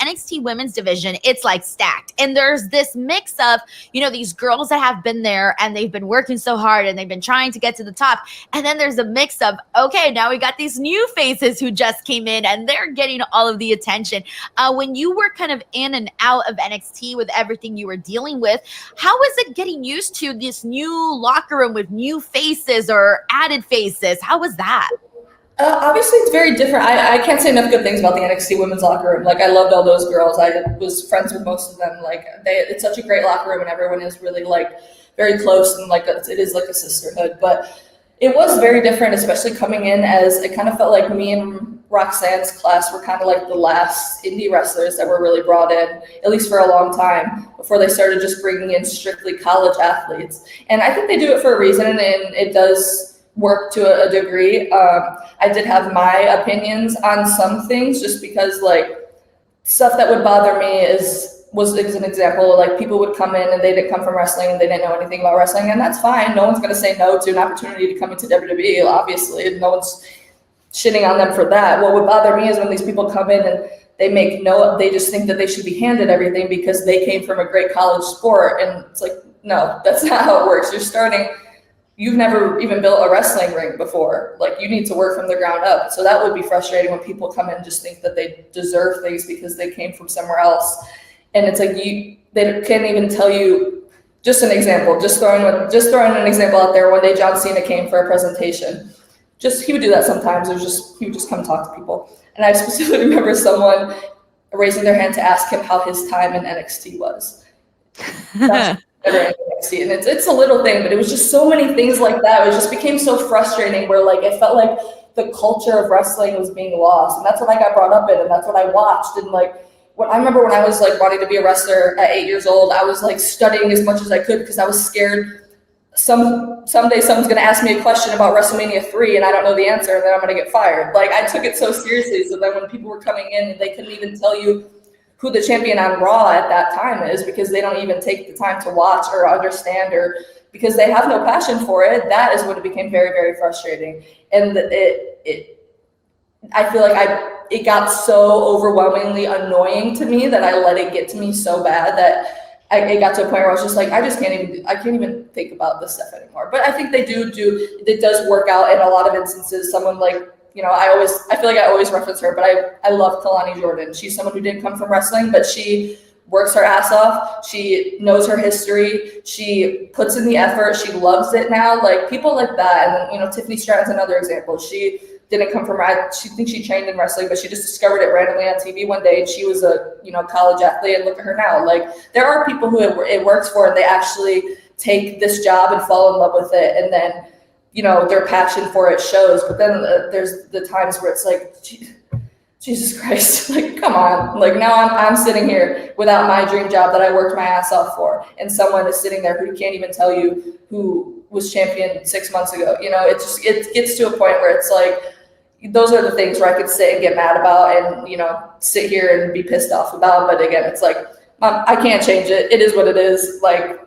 NXT women's division, it's like stacked. And there's this mix of, these girls that have been there and they've been working so hard and they've been trying to get to the top. And then there's a mix of, okay, now we got these new faces who just came in and they're getting all of the attention. When you were kind of in and out of NXT with everything you were dealing with, how was it getting used to this new locker room with new faces or added faces? How was that? Obviously, it's very different. I can't say enough good things about the NXT women's locker room. Like, I loved all those girls. I was friends with most of them. Like, it's such a great locker room, and everyone is really, like, very close, and, like, it is like a sisterhood. But it was very different, especially coming in as it kind of felt like me and Roxanne's class were kind of like the last indie wrestlers that were really brought in, at least for a long time, before they started just bringing in strictly college athletes. And I think they do it for a reason, and it does work to a degree. I did have my opinions on some things just because, like, stuff that would bother me was an example, like, people would come in and they didn't come from wrestling and they didn't know anything about wrestling, and that's fine. No one's going to say no to an opportunity to come into WWE, obviously, and no one's shitting on them for that. What would bother me is when these people come in and they just think that they should be handed everything because they came from a great college sport, and it's like, no, that's not how it works. You've never even built a wrestling ring before. Like, you need to work from the ground up. So that would be frustrating when people come in and just think that they deserve things because they came from somewhere else. And it's like, they can't even tell you. Just an example, just throwing an example out there. One day John Cena came for a presentation. He would do that sometimes. He would just come talk to people. And I specifically remember someone raising their hand to ask him how his time in NXT was. And it's a little thing, but it was just so many things like that. It just became so frustrating where, like, it felt like the culture of wrestling was being lost. And that's what I got brought up in, and that's what I watched. And, like, I remember when I was, like, wanting to be a wrestler at 8 years old, I was, like, studying as much as I could because I was scared someday someone's going to ask me a question about WrestleMania 3 and I don't know the answer, and then I'm going to get fired. Like, I took it so seriously. So then when people were coming in and they couldn't even tell you who the champion on Raw at that time is because they don't even take the time to watch or understand, or because they have no passion for it, that is when it became very, very frustrating. And I feel like it got so overwhelmingly annoying to me that I let it get to me so bad that it got to a point where I was just like, I can't even think about this stuff anymore. But I think it does work out in a lot of instances. Someone like, I feel like I always reference her, but I love Kalani Jordan. She's someone who didn't come from wrestling, but she works her ass off. She knows her history. She puts in the effort. She loves it now. Like, people like that. And then, Tiffany Stratton's another example. She didn't come from, she thinks she trained in wrestling, but she just discovered it randomly on TV one day, and she was a, college athlete, and look at her now. Like, there are people who it works for, and they actually take this job and fall in love with it, and then, their passion for it shows. But then there's the times where it's like, Jesus Christ, like, come on. Like, now I'm sitting here without my dream job that I worked my ass off for, and someone is sitting there who can't even tell you who was champion 6 months ago. It gets to a point where it's like, those are the things where I could sit and get mad about and, sit here and be pissed off about. But again, it's like, I can't change it. It is what it is. Like,